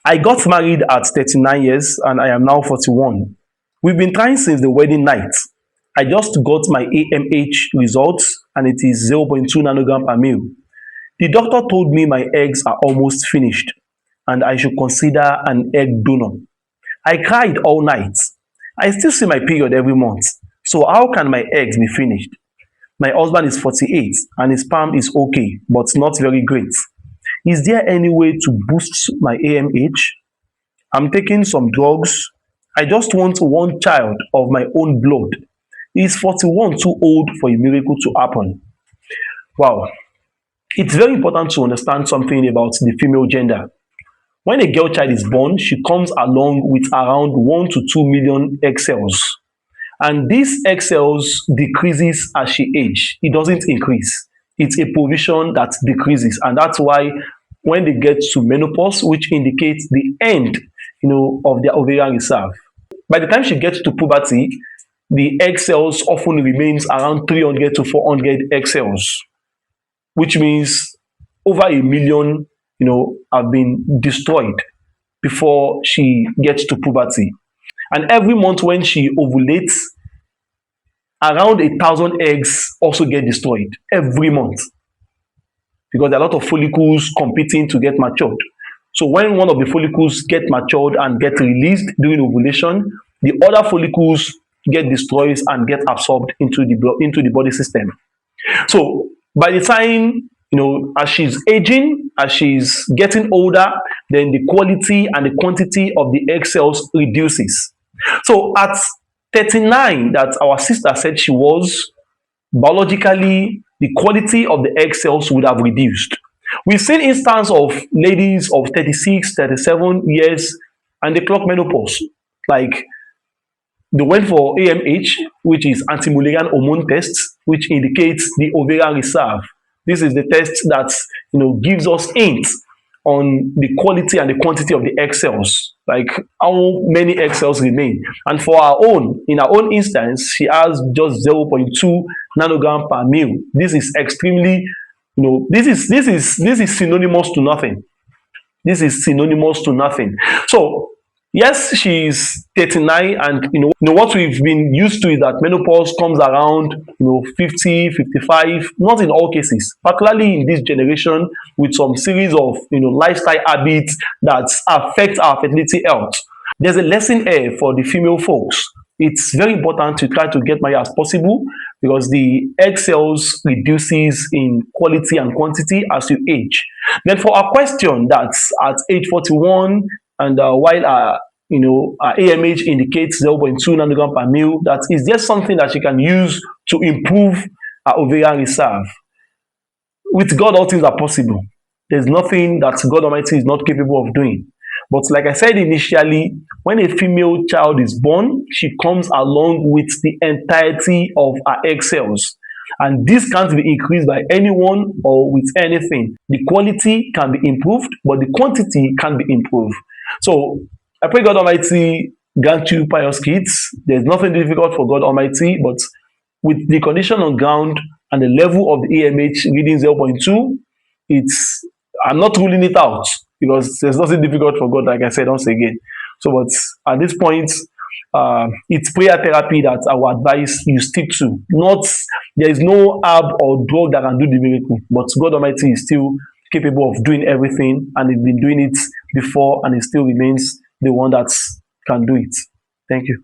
I got married at 39 years and I am now 41. We've been trying since the wedding night. I just got my AMH results and it is 0.2 nanogram per mil. The doctor told me my eggs are almost finished and I should consider an egg donor. I cried all night. I still see my period every month. So how can my eggs be finished? My husband is 48 and his sperm is okay, but not very great. Is there any way to boost my AMH? I'm taking some drugs. I just want one child of my own blood. Is 41 too old for a miracle to happen? Wow. It's very important to understand something about the female gender. When a girl child is born, she comes along with around 1 to 2 million egg cells. And these egg cells decreases as she ages. It doesn't increase. It's a provision that decreases. And that's why when they get to menopause, which indicates the end, of their ovarian reserve, by the time she gets to puberty, the egg cells often remains around 300 to 400 egg cells, which means over a million, have been destroyed before she gets to puberty. And every month when she ovulates, around 1,000 eggs also get destroyed every month because there are a lot of follicles competing to get matured. So when one of the follicles get matured and get released during ovulation, the other follicles get destroyed and get absorbed into the body system. So by the time, as she's aging, as she's getting older, then the quality and the quantity of the egg cells reduces. So at 39, that our sister said she was, biologically, the quality of the egg cells would have reduced. We've seen instances of ladies of 36, 37 years and they clock menopause. Like they went for AMH, which is anti-Mullerian hormone tests, which indicates the ovarian reserve. This is the test that gives us hints on the quality and the quantity of the egg cells, like how many egg cells remain. And for in our own instance, she has just 0.2 nanogram per mil. This is extremely, this is synonymous to nothing. This is synonymous to nothing. So yes, she's 39, and what we've been used to is that menopause comes around 50, 55, not in all cases, particularly in this generation with some series of lifestyle habits that affect our fertility health. There's a lesson here for the female folks. It's very important to try to get married as possible because the egg cells reduces in quality and quantity as you age. Then for our question that's at age 41, and while our AMH indicates 0.2 nanogram per mil, that is there something that she can use to improve her ovarian reserve? With God, all things are possible. There's nothing that God Almighty is not capable of doing. But like I said initially, when a female child is born, she comes along with the entirety of her egg cells. And this can't be increased by anyone or with anything. The quality can be improved, but the quantity can be improved. So I pray God Almighty grant you pious kids. There's nothing difficult for God Almighty, but with the condition on ground and the level of the AMH reading 0.2, I'm not ruling it out because there's nothing difficult for God, like I said once again. So, but at this point, it's prayer therapy that I would advise you stick to. There is no herb or drug that can do the miracle, but God Almighty is still capable of doing everything, and He's been doing it before, and He still remains the one that can do it. Thank you.